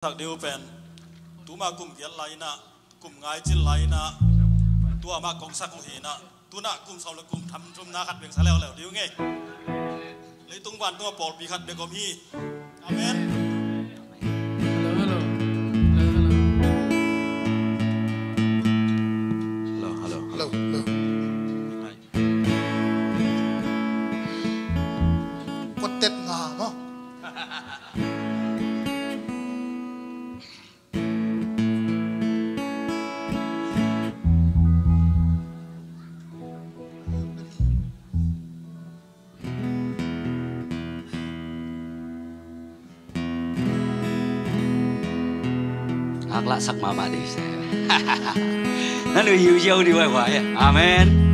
Thak diu pen tu ma kum kian lai na kum ngai chin lai na tu ma kong sak hi na tu na kum sau le kum tham chum na khat beng sa leo leo diu nge le tung ban tu pol pi khat be kom hi amen hello quất tết ngà mà Akhlak sak mama di saya. Lalu hiu jauh di bawah ya. Amin.